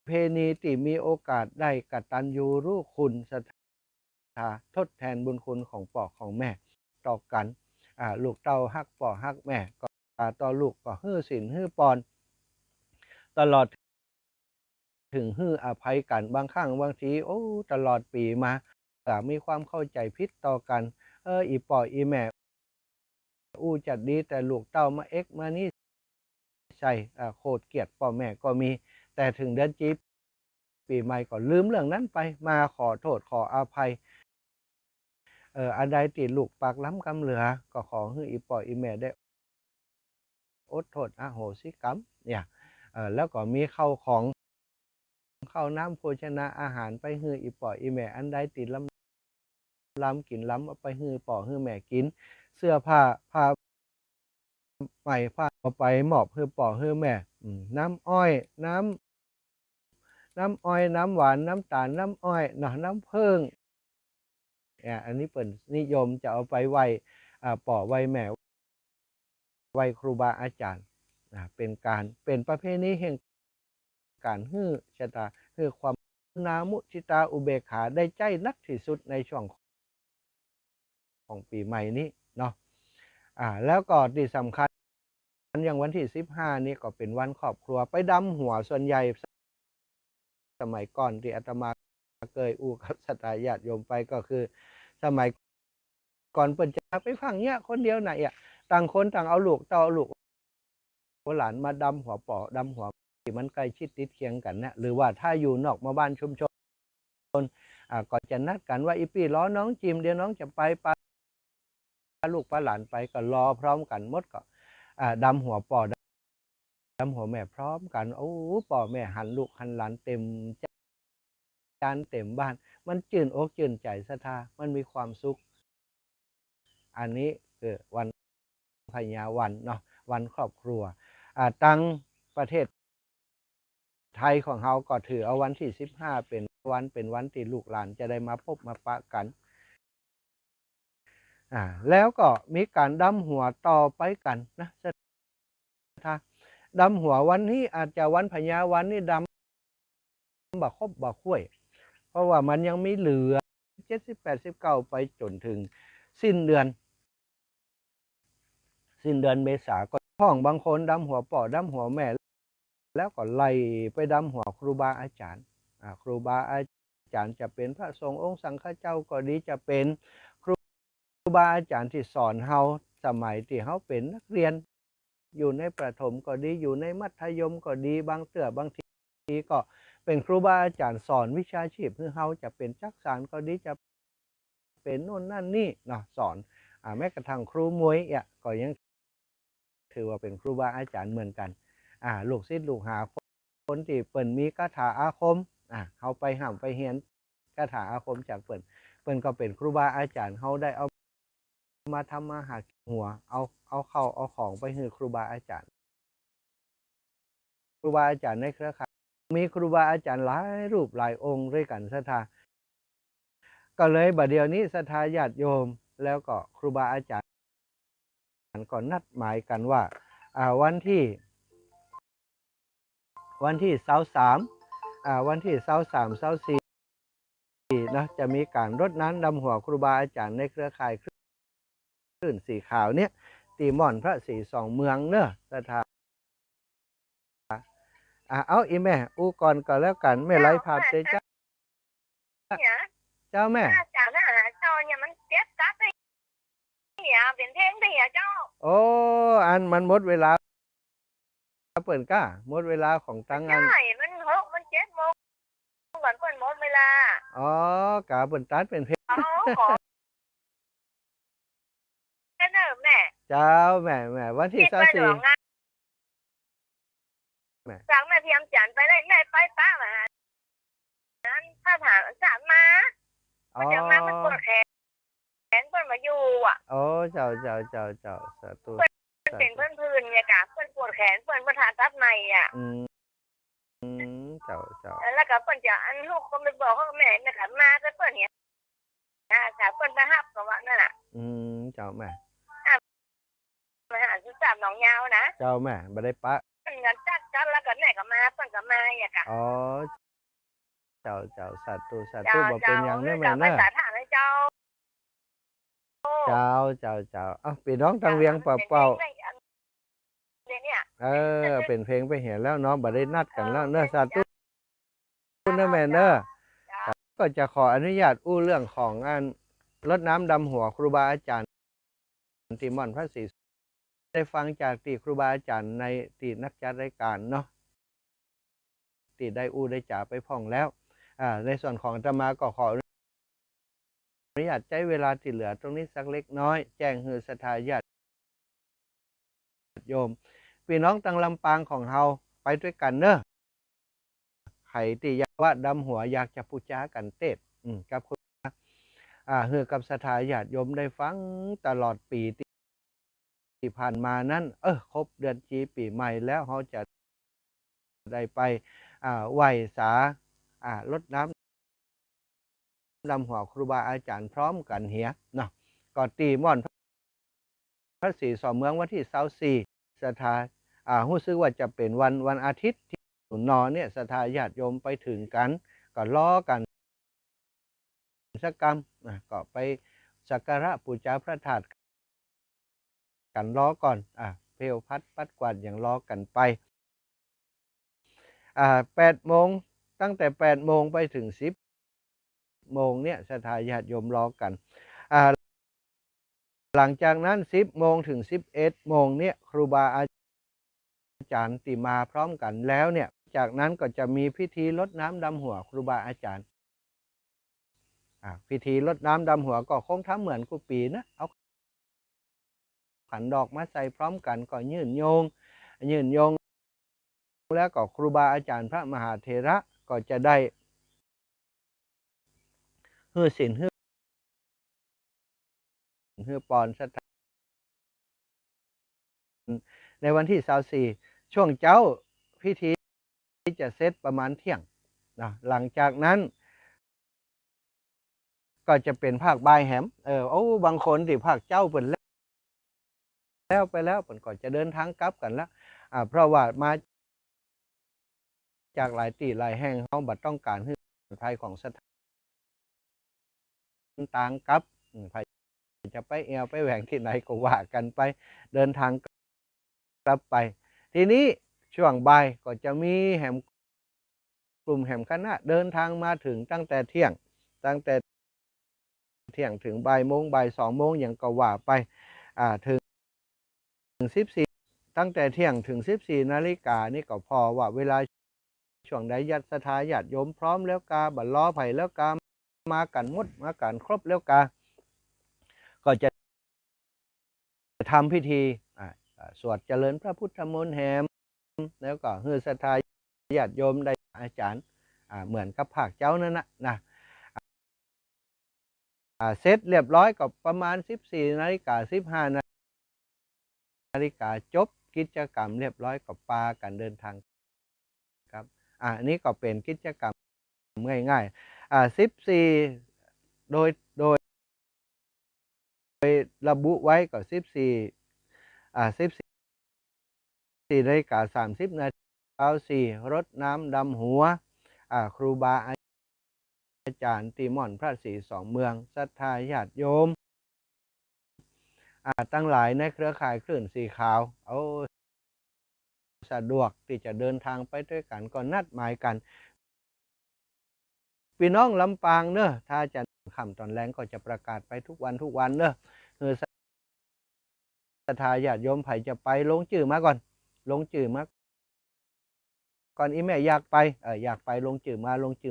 เพณีที่มีโอกาสได้กตัญญูรู้คุณศรัทธาทดแทนบุญคุณของพ่อของแม่ต่อกันลูกเต้าฮักพ่อฮักแม่ก็ต่อลูกก็ฮื้อศีลฮื้อปอนตลอดถึงฮื้ออภัยกันบางครั้งบางทีโอ้ตลอดปีมามีความเข้าใจผิดต่อกันอีป่ออีแม่อู้จัดดีแต่ลูกเต้ามาเอ็กมานี่ใส่โคตรเกลียดพ่อแม่ก็มีแต่ถึงเดือนจีปีใหม่ก็ลืมเรื่องนั้นไปมาขอโทษขออภัยอันใดติลูกปากล้ำกำเหลือก็ขอให้อีป่ออีแม่ได้อดโทษอโหสิกรรมเนี่ยแล้วก็มีเข้าของเข้าน้ำโภชนาอาหารไปให้อีป่ออีแม่อันใดติล้ำกินล้ำเอาไปให้ป่อให้แม่กินเสื้อผ้าใหม่ผ้าเอาไปมอบให้ป่อให้แม่น้ำอ้อยน้ำน้ำหวานน้ำตาลน้ำอ้อยน้ำผึ้งอันนี้เป็นนิยมจะเอาไปไหว้ป่อไหว้แม่ไหว้ครูบาอาจารย์เป็นประเพณีแห่งการฮื้อชะตาฮื้อความนามุทิตาอุเบกขาได้ใจนักที่สุดในช่วงของปีใหม่นี้เนาะแล้วก็ที่สำคัญอย่างวันที่15นี้ก็เป็นวันครอบครัวไปดำหัวส่วนใหญ่สมัยก่อนที่อาตมาเคยอู้กับศรัทธาญาติโยมไปก็คือสมัยก่อนเปิ่นจะไปฟังเนี้ยคนเดียวไหนต่างคนต่างเอาลูกเต้าลูกหลานมาดำหัวป่อดำหัวที่มันใกล้ชิดติดเคียงกันนะหรือว่าถ้าอยู่นอกมาบ้านชุมชนก็จะนัดกันว่าอีปีล้อน้องจิมเดี๋ยวน้องจะไปปาลูกปาหลานไปก็รอพร้อมกันหมดก็ดำหัวป่อดำหัวแม่พร้อมกันโอ้ป่อแม่หันลูกหันหลานเต็มจานเต็มบ้านมันจื่นอกจื่นใจศรัทธามันมีความสุขอันนี้คือวันพญาวันเนาะวันครอบครัวตั้งประเทศไทยของเราก็ถือเอาวันที่15เป็นวันที่ลูกหลานจะได้มาพบมาปะกันแล้วก็มีการดำหัวต่อไปกันนะศรัทธาดำหัววันนี้อาจจะวันพญาวันนี่ดำบักคบบักคุ้ยเพราะว่ามันยังมีเหลือ70 89ไปจนถึงสิ้นเดือนเมษาก็ห้องบางคนดำหัวป่อดำหัวแม่แล้วก็ไล่ไปดำหัวครูบาอาจารย์ครูบาอาจารย์จะเป็นพระสงฆ์องค์สังฆเจ้าก็ดีจะเป็นครูบาอาจารย์ที่สอนเฮาสมัยที่เฮาเป็นนักเรียนอยู่ในประถมก็ดีอยู่ในมัธยมก็ดีบางทีก็เป็นครูบาอาจารย์สอนวิชาชีพคือเฮาจะเป็นจักสานก็ดีจะเป็นโน่นนั่นนี่เนาะสอนแม้กระทั่งครูมวยก็ยังถือว่าเป็นครูบาอาจารย์เหมือนกันลูกศิษย์ลูกหาคนที่เปิ่นมีคาถาอาคมเขาไปห้ามไปเฮียนคาถาอาคมจากเปิ่นก็เป็นครูบาอาจารย์เขาได้เอามาทำมาหาหัวเอาเข้าเอาของไปให้ครูบาอาจารย์ในเครือข่ายมีครูบาอาจารย์หลายรูปหลายองค์ด้วยกันศรัทธาก็เลยบัดเดี๋ยวนี้ศรัทธาญาติโยมแล้วก็ครูบาอาจารย์ก็นัดหมายกันว่าวันที่23วันที่23 24นะจะมีการรดน้ำดำหัวครูบาอาจารย์ในเครือข่ายคลื่นสีขาวเนี่ยตีม่อนพระศรีสองเมืองเนอะศรัทธาเอาอีแม่อู้ก่อนก็แล้วกันแม่ไรผัดเจ้าแม่โอ้อันมันหมดเวลาเปิดก้าหมดเวลาของตั้งงานใช่มัน7 โมงก่อนเปิดหมดเวลาอ๋อกะเปิดตัดเป็นเพลงแม่เจ้าแม่วันที่24จากแม่เทียมจันไปได้แม่ไปป้ามานั้นถ้าถามจันมาจะมามันปวดแขนเปิดมาอยู่โอ้เจ้าสาธุเป็นเพื่อนเนี่ยกะเพื่อนปวดแขนเพื่อนประธานตัดในเจ้าแล้วก็เพื่อนจะอันลูกคนไปบอกเขาแม่นะคะมาจะเพื่อนเนี่ยค่ะเพื่อนไปหับกับว่านั่นเจ้าแม่ มหาสุสานหนองยาวนะเจ้าแม่บ่ได้ปะเงินจัดกันแล้วก็ไหนก็มาเปิ้นก็มาอย่างกะอ๋อเจ้าสาธุเจ้าบ่เป็นหยังเด้อแม่ก็ไปเด้อสาธารให้เจ้าเจ้าอ้าวพี่น้องทางเวียงเเป็นเพลป่างในอันเนี่ยๆเป็นเพลงไปเห็นแล้วเนาะบ่ได้นัดกันแล้วเด้อสาธุเด้อแม่เด้เจ้าอเจ้าก็จะขออนุญาตอู้เรื่องของรดน้ำดำหัวครูบาอาจารย์ที่ม่อนพระศรีได้ฟังจากที่ครูบาอาจารย์ในที่นักจัดรายการเนาะที่ได้อู้ได้จ่าไปพ่องแล้วในส่วนของอาตมาก็ขออนุญาตใช้เวลาที่เหลือตรงนี้สักเล็กน้อยแจ้งฮือศรัทธาญาติโยมพี่น้องตังลำปางของเฮาไปด้วยกันเนอะไข่ที่อยากว่าดำหัวอยากจะพูดจากันเทศกับคุณฮือกับศรัทธาญาติโยมได้ฟังตลอดปีที่ผ่านมานั้นครบเดือนจีปีใหม่แล้วเขาจะได้ไปไหว้สารดน้ำดำหัวครูบาอาจารย์พร้อมกันเหียเนาะก่อนตีม่อนพระศรีสอเมืองวันที่24ศรัทธารู้สึกว่าจะเป็นวันอาทิตย์ที่นอเนี่ยศรัทธาญาติโยมไปถึงกันก็ล้อกันสักกรรมก็ไปสักการะปูชาพระธาตุกันล้อก่อนเพลวพัดปัดกวาดอย่างล้อกันไป8 โมงตั้งแต่8 โมงไปถึง10 โมงเนี่ยศรัทธาญาติโยมล้อกันหลังจากนั้น10 โมงถึง11 โมงเนี่ยครูบาอาจารย์ที่มาพร้อมกันแล้วเนี่ยจากนั้นก็จะมีพิธีรดน้ำดำหัวครูบาอาจารย์พิธีรดน้ำดำหัวก็คงทำเหมือนกุปีนะเอาขันดอกมาใส่พร้อมกันก็ยื่นโยงแล้วก็ครูบาอาจารย์พระมหาเถระก็จะได้ฮือศีลฮือปอนสถานในวันที่24ช่วงเจ้าพิธีจะเสร็จประมาณเที่ยงนะหลังจากนั้นก็จะเป็นภาคบ่ายแหมบางคนที่ภาคเจ้าเป็นแล้วไปแล้วผมก็จะเดินทางกลับกันแล้วเพราะว่ามาจากหลายที่หลายแห่งเขาบัดต้องการให้ไทยของสถานต่างกับใครจะไปแอวไปแหวงที่ไหนก็ว่ากันไปเดินทางกลับไปทีนี้ช่วงบ่ายก็จะมีกลุ่มแห่มคณะเดินทางมาถึงตั้งแต่เที่ยงถึงบ่าย 2 โมงอย่างก็ว่าไปถึง14ตั้งแต่เที่ยงถึง14 นาฬิกานี่ก็พอว่าเวลาช่วงใดญาติศรัทธาญาติโยมพร้อมแล้วกาบัดล้อไผ่แล้วกามากันหมดมากันครบแล้วกาก็จะทำพิธีสวดเจริญพระพุทธมนต์แหมแล้วก็ฮือศรัทธาญาติโยมได้อาจารย์เหมือนกับภาคเจ้านั่นนะเสร็จเรียบร้อยก็ประมาณ14 นาฬิกา 15 นาฬิกาจบกิจกรรมเรียบร้อยก็ปากันเดินทางครับอันนี้ก็เป็นกิจกรรมง่ายๆ14โดยระบุไว้ก็14 นาฬิกา 30 นาที4รดน้ำดำหัวครูบาอาจารย์ตีม่อนพระศรีสองเมืองศรัทธาญาติโยมตั้งหลายในเครือข่ายคลื่นสีขาวสะดวกที่จะเดินทางไปด้วยกันก็นัดหมายกันพี่น้องลำปางเนอะถ้าจะค่ำตอนแรงก็จะประกาศไปทุกวันเนอะคือศรัทธาญาติโยมไผ่จะไปลงจื่อมาก่อนอีแม่อยากไปลงจื่อมาลงจื่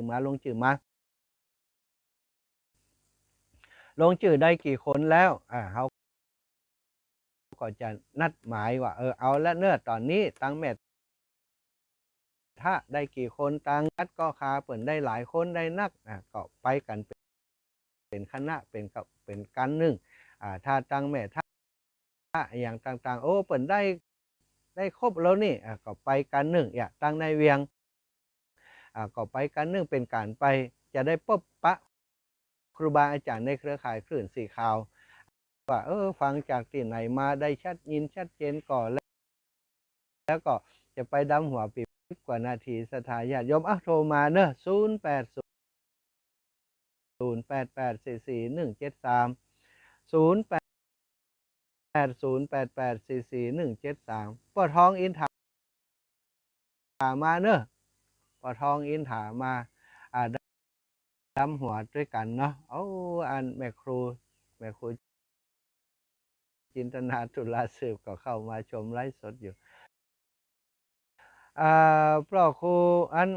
อได้กี่คนแล้วเขาก็จะนัดหมายว่าเอาละเนอะตอนนี้ตั้งแม่ถ้าได้กี่คนตังนัดก็คาเปิดได้หลายคนได้นักก็ไปกันเป็นคณะเป็นกันหนึ่งถ้าตังแม่ถ้าอย่างต่างๆเปิดได้ครบแล้วนี่ก็ไปกันหนึ่งตั้งในเวียงก็ไปกันหนึ่งเป็นการไปจะได้พบปะครูบาอาจารย์ในเครือข่ายคลื่นสีขาว ว่าฟังจากที่ไหนมาได้ชัดยินชัดเจนก่อนแล้วก็จะไปดำหัวปีกว่านาทีสถาญาติโยมโทรมาเนอะ080088447173 080088447173ปอทองอินถามาเนอะปอทองอินถามาดำหัวด้วยกันเนาะอันแม่ครูจินตนาตุลาสืบก็เข้ามาชมไลฟ์สดอยู่เพราะครูอัน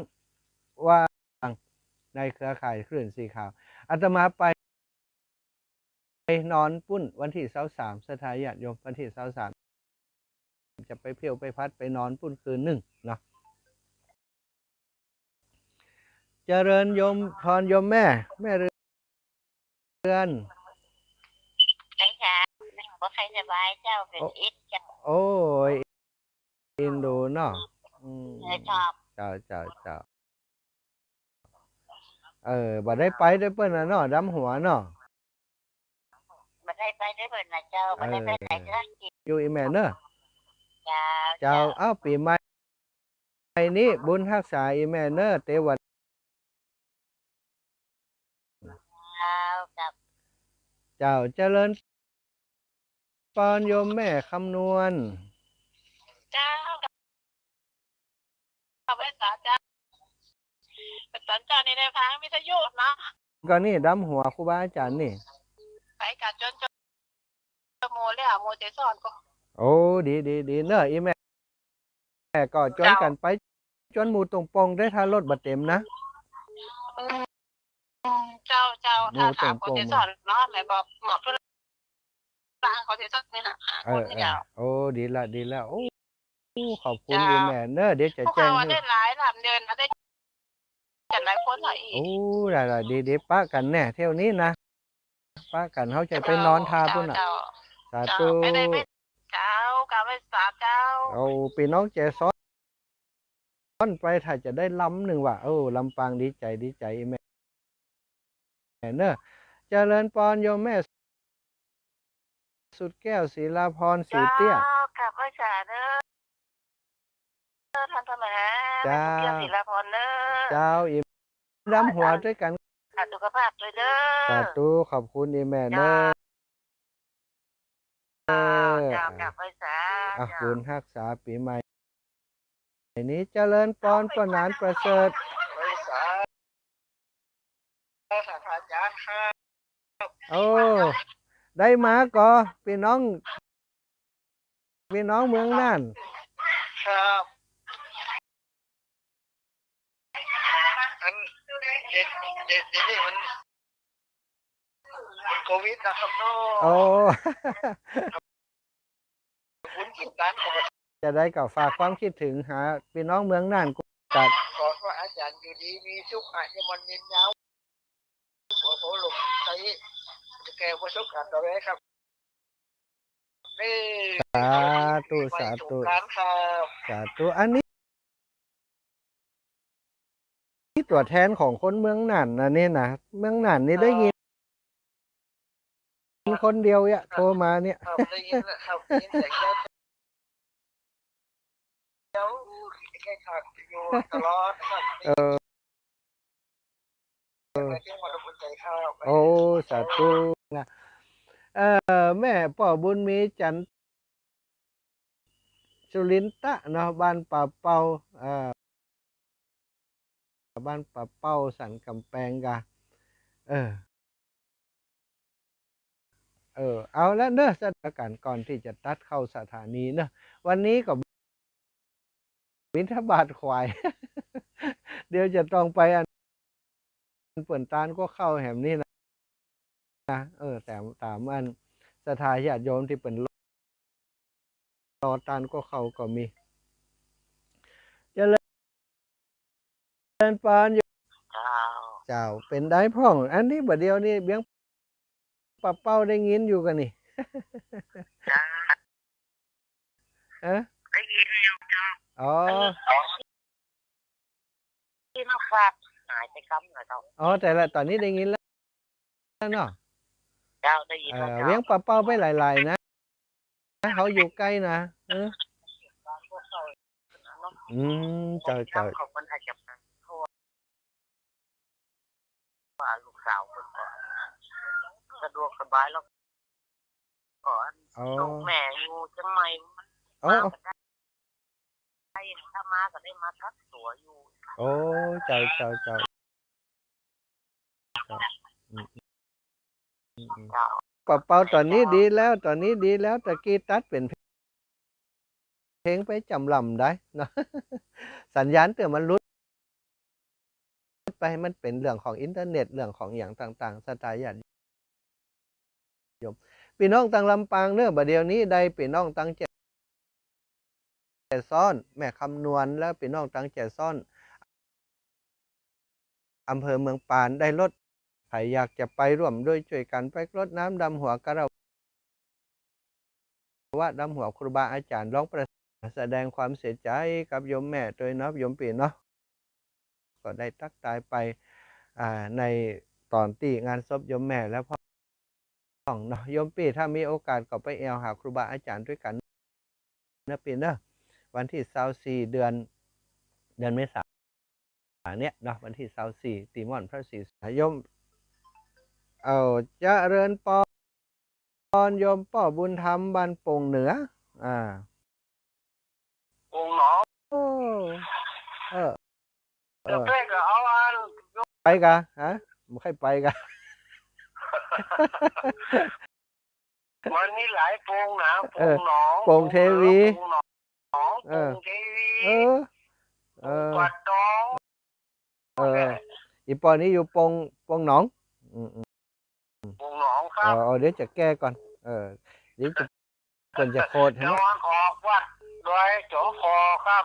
ว่าในเครือข่ายคลื่นสีขาวอาตมาไปนอนปุ้นวันที่23สถาญาติโยมวันที่23จะไปเพียวไปพัดไปนอนปุ้นคืนหนึ่งเนาะเจริญโยมพรโยมแม่เรือนใช่ค่ะบ่ใครสบายเจ้าเป็นอิดเจ้าโอ้ยอินดูเนาะชอบเจ้าบ่ได้ไปด้วยเปิ้นน่ะเนาะดำหัวเนาะบ่ได้ไปด้วยเพิ่นน่ะเจ้าบ่ได้ไปไหนเจ้าอยู่อีแม่เนอะเจ้าปีใหม่นี้บุญรักษาอีแม่เนอะเตวันกับเจ้าเจริญปอนโยมแม่คำนวณเจ้ากับไอ้สาเจ้าเป็นสันเจ้านี่ในพังมิทยุเนาะก็นี่ดำหัวครูบาอาจารย์นี่ไปกัดจนโมแล้วโมเจสอนก็โอ้ดีเนอะอีแม่ก็จนกันไปจนหมู่ตรงปงได้ถ้ารถบัดเต็มนะเจ้าถ้าถามโมเจสอนเนาะไหนบอกหมอทุลาเขาเจสอนนี่ฮะคนที่เดียวโอ้ดีละโอ้ขอบคุณอีแม่เนอะเดี๋ยวจะแจ้งให้ได้หลายทำเดินได้จัดหลายคนหน่อยอีกโอ้ได้ดีป้ากันแน่เที่ยวนี้นะป้ากันเขาจะไปนอนทาปุ่นอ่ะสาธุเจ้ากับไปสาเจ้าเอาปีน้องเจซ้อนไปถ้าจะได้ล้ำหนึ่งว่ะลำปางดีใจแม่เนอะเจริญปอนโยมแม่สุดแก้วศิลาพรสีเตี้ยกับพระสาเนอะท่านธรรมะเจ้าศิลาพรเนอะเจ้าอีดำหัวด้วยกันสุขภาพด้วยเนอะสาธุขอบคุณอีแม่เนอะเจ้ากับพระสาบุญรักษาปีใหม่นี้เจริญปอนประนานประเสริฐได้มาก็พี่น้องเมืองน่านครับอันเด็ดนี่มันโควิดนะครับเนาะคุณกินการจะได้กับฝากความคิดถึงหาพี่น้องเมืองน่านกัดขอว่าอาจารย์อยู่ดีมีสุขอายุมันยืนยาวขอหลวงใช้จะแก้ประสบการณ์ต่อไปครับสาธุอันนี้ตัวแทนของคนเมืองน่านนะนี่นะเมืองน่านนี่ได้ยินคนเดียวโทรมาเนี่ยได้ยินครับได้ยินเสียงเจ้าแค่ขาดอยู่ตลอดโอ้สาธุนะแม่ป่อบุญมีจันสุรินทะเนาะบ้านป่าเป่าบ้านป่าเป่าสันกำแพงกะเอาแล้วเนอะสถานการณ์ก่อนที่จะตัดเข้าสถานีเนอะวันนี้ก็บิณฑบาตควายเดี๋ยวจะต้องไปอันเปิ่นตานก็เข้าแหมนี่นะแต่ตามอันสถาญาติโยมที่เป็นรอตานก็เข้าก็มีเจริญปานอยู่เจ้าเป็นได้พ่องอันนี้บัดเดียวนี่เบี้ยงปะเป้าได้ยินอยู่กันนี่ได้ยินอยู่ที่นอกฝากหายไปคำหน่อยเจ้าแต่ละตอนนี้ได้ยินแล้วเนาะ เจ้าได้ยินว่าเจ้า เวียงปะเป้าไปหลายๆนะเขาอยู่ใกล้นะเจ้า ของมันอาจจะเพราะว่าลูกสาวคนก่อนสะดวกสบายแล้วก่อนลูกแม่อยู่จังไหมมันมาได้ถ้ามาก็ได้มาทักตัวอยู่โอ้เจ้าปะเป้าตอนนี้ดีแล้วตะกี้ตัดเป็นเพลงไปจำลำได้เนาะ สัญญาณเตือนมันรุดไปมันเป็นเรื่องของอินเทอร์เน็ตเรื่องของอย่างต่างๆสไตล์ญาติโยมพี่น้องตังลำปางเนื้อบ่เดียวนี้ใดพี่น้องตังแจซ่อนแม่คำนวณแล้วพี่น้องตังแจซ่อนอำเภอเมืองปานได้รถใครอยากจะไปร่วมด้วยช่วยกันไปรดน้ำดำหัวกระว่าดำหัวครูบาอาจารย์ร้องประแสดงความเสียใจกับโยมแม่โดยเนาะโยมปีเนาะก็ได้ตักตายไปในตอนที่งานศพโยมแม่แล้วพ่อเนาะโยมปีถ้ามีโอกาสก็ไปแอวหาครูบาอาจารย์ด้วยกันนะปีเนาะวันที่24เดือนเมษายนเนี่ยเนาะวันที่24ตีม่อนพระศรีโยมเจริญปอนโยมป่อบุญธรรมบ้านโป่งเหนือวงหนอเดี๋ยวเพ่ก็เอาไปกะฮะไม่ค่อยไปกะมันมีหลายโป่งนะโป่งหนองโป่งเทวีโป่งเทวีปัดตองอีปอนี้อยู่โป่งหนองโป่งหนองครับเดี๋ยวจะแก้ก่อนเดี๋ยวจะโคตรเห็นไหมออกวัดโดยจอมพอครับ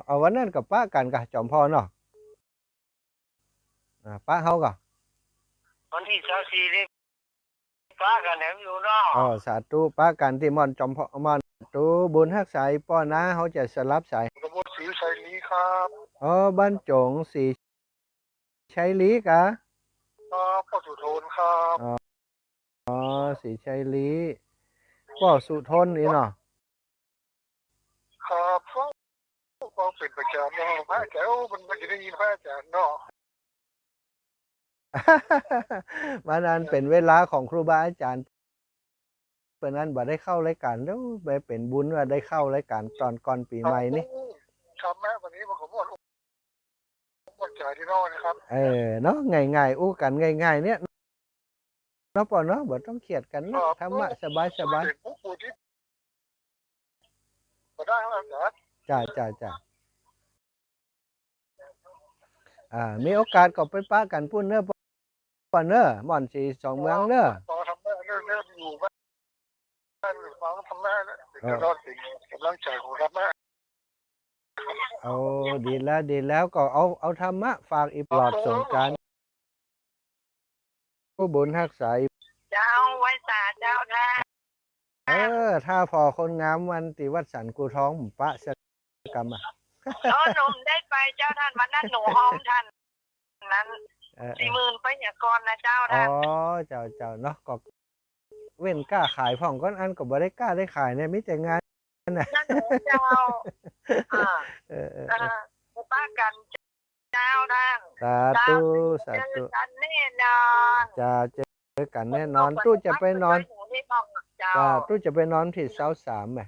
เอาวันนั้นกับป้ากันกับจอมพอเนาะป้าเฮาก่อนวันที่24นี่ป้ากันแหนมอยู่เนาะสาธุป้ากันที่ม่อนจอมพอม่อนตูบุญฮักสายป้อนะเขาจะสลับสายกระบวนสีชัยลีครับบ้านจงสีชัยลีกะพ่อสุทนครับสีชัยลีพ่อสุทนนี่เนาะครับก็เป็นประจำเนาะพระแก้วมันจะได้ยินพระอาจารย์เนาะวันนั้นเป็นเวลาของครูบาอาจารย์เพื่อนนั้นบ่ได้เข้ารายการแล้วไปเป็นบุญว่าได้เข้ารายการตอนก่อนปีใหม่นี่ครับแม่วันนี้ผมขอบอกวันจ่ายที่นอกนะครับเนาะง่ายๆอู้กันง่ายๆเนี่ยเนาะปอเนาะบ่ต้องเครียดกันเนาะธรรมะสบายก็ได้ครับจ้ามีโอกาสก็ไปป้ากันพูดเนอะปอนเนอะม่อนสีสองเมืองเนอะทำแม่เริ่มอยู่บ้านฟังทำแม่จะรอดสิ่งกำลังใจของทำแม่ดีแล้วก็เอาธรรมะฝากอีปลอดสงการผู้บุญฮักษาเจ้าไว้สาเจ้าท่าถ้าพอคนงามวันติวัดสันกูท้องปะสกรรมหนุ่มได้ไปเจ้าท่านวันนั้นหนูหอมท่านนั้น40,000ไปอย่าก่อนนะเจ้าท่านเจ้าเนาะก็เว้นกล้าขายพ่องก้อนอันก็บ่ได้กล้าได้ขายเนี่ยมิแต่งานนะเจ้าป้ากันเจ้าท่านสาธุกันแน่นอน จะเจอกันแน่นอนตู้จะไปนอนตู้จะไปนอนที่23แหม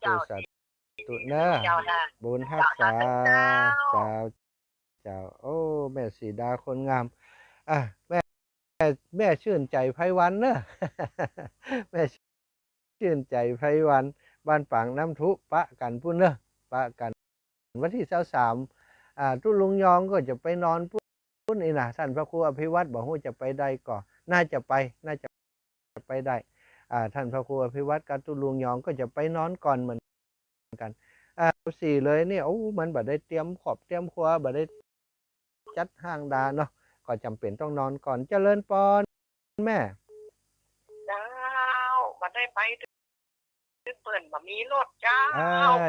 เจ้าตุเนอะบุญฮักษาเจ้าโอ้แม่สีดาคนงามแม่ชื่นใจไพวันเนอะแม่ชื่นใจไพวันบ้านปางน้ำทุปะกันพุ่นเนอะปะกันวันที่23ตู้ลุงยองก็จะไปนอนพุ่นนี่นะท่านพระครูอภิวัตรบอกว่าจะไปได้ก่อนน่าจะไปได้ท่านพระครูอภิวัตรกับตู้ลุงยองก็จะไปนอนก่อนเหมือนกันสี่เลยเนี่ยมันบ่ได้เตรียมขอบเตรียมครัวบ่ได้จัดห้างดาเนาะก็จำเป็นต้องนอนก่อนเจริญปอนแม่เจ้าบ่ได้ไปเปิ่นบ่มีรถเจ้า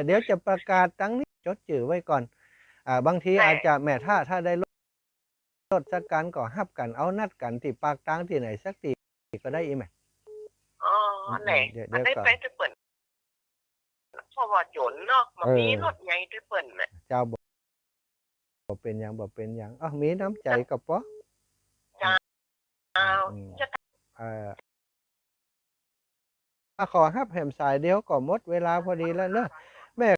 เดี๋ยวจะประกาศตั้งนี้จดจื่อไว้ก่อนบางทีอาจจะแม่ถ้าได้ร รถสักกันก็ฮับกันเอานัดกันที่ปากตางที่ไหนสักทีก็ได้อีไหมอ๋อไหน เดี๋ยว อันไหน ก่อน ไปจะเปิดเพราะว่าจนเนาะมันมีรถใหญ่ด้วยเปิ่นน่ะ เจ้าบ่เป็นหยังบ่เป็นหยังอ้าวมีน้ำใจกับปอ อ้าวจะ ขอฮับแหมสายเดียวก็หมดเวลาพอดีแล้วเนอะแม่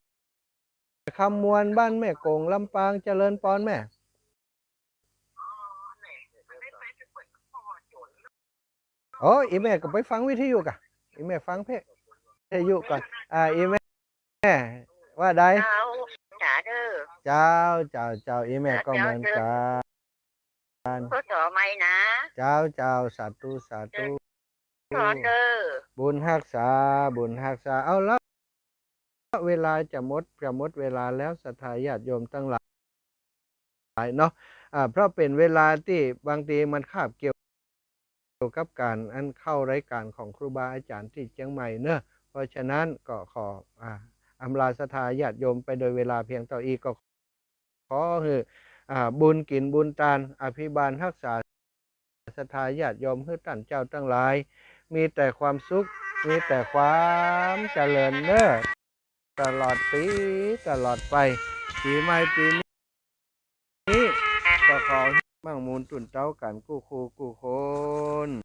คำมวลบ้านแม่กงลำปางเจริญปอนแม่โอ้อีแม่ก็ไปฟังวิทยุกะอีแม่ฟังเพลงวิทยุก่อนอีแม่ว่าใด เอาจ๋าเด้อ เจ้าอีแม่ก็เหมือนกัน เพื่อต่อไม่นะ เจ้าสาธุต่อเด้อ บุญรักษาเอาแล้วเวลาจะหมดเวลาแล้วศรัทธาญาติโยมทั้งหลายเนาะเพราะเป็นเวลาที่บางทีมันคาบเกี่ยวกับการอันเข้ารายการของครูบาอาจารย์ที่เชียงใหม่เนอะเพราะฉะนั้นก็ขออำลาศรัทธาญาติโยมไปโดยเวลาเพียงเท่านี้ก็ขอคือบุญกินบุญทานอภิบาลรักษาศรัทธาญาติโยมให้ท่านเจ้าทั้งหลายมีแต่ความสุขมีแต่ความเจริญเนอะตลอดปีตลอดไปปีใหม่ปีนี้ก็ขอให้มั่งมูลตุนเต้ากันกู้คน